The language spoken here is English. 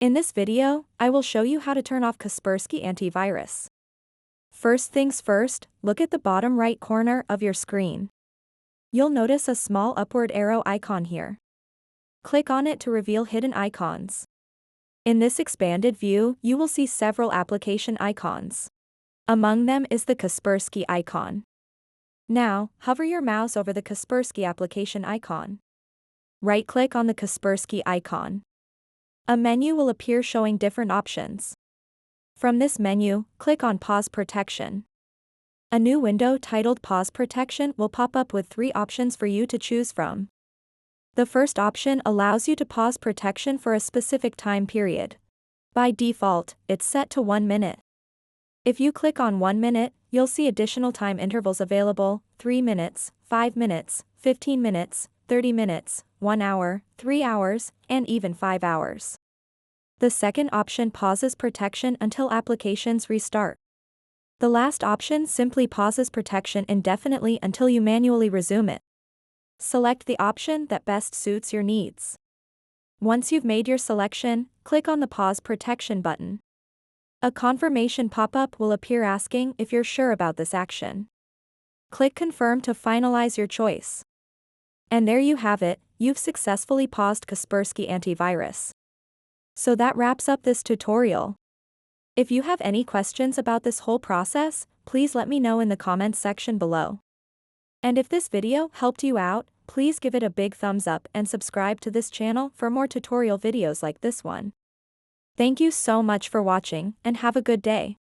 In this video, I will show you how to turn off Kaspersky Antivirus. First things first, look at the bottom right corner of your screen. You'll notice a small upward arrow icon here. Click on it to reveal hidden icons. In this expanded view, you will see several application icons. Among them is the Kaspersky icon. Now, hover your mouse over the Kaspersky application icon. Right-click on the Kaspersky icon. A menu will appear showing different options. From this menu, click on Pause Protection. A new window titled Pause Protection will pop up with 3 options for you to choose from. The first option allows you to pause protection for a specific time period. By default, it's set to 1 minute. If you click on 1 minute, you'll see additional time intervals available: 3 minutes, 5 minutes, 15 minutes, 30 minutes, 1 hour, 3 hours, and even 5 hours. The second option pauses protection until applications restart. The last option simply pauses protection indefinitely until you manually resume it. Select the option that best suits your needs. Once you've made your selection, click on the Pause Protection button. A confirmation pop-up will appear asking if you're sure about this action. Click Confirm to finalize your choice. And there you have it, you've successfully paused Kaspersky Antivirus. So that wraps up this tutorial. If you have any questions about this whole process, please let me know in the comments section below. And if this video helped you out, please give it a big thumbs up and subscribe to this channel for more tutorial videos like this one. Thank you so much for watching, and have a good day.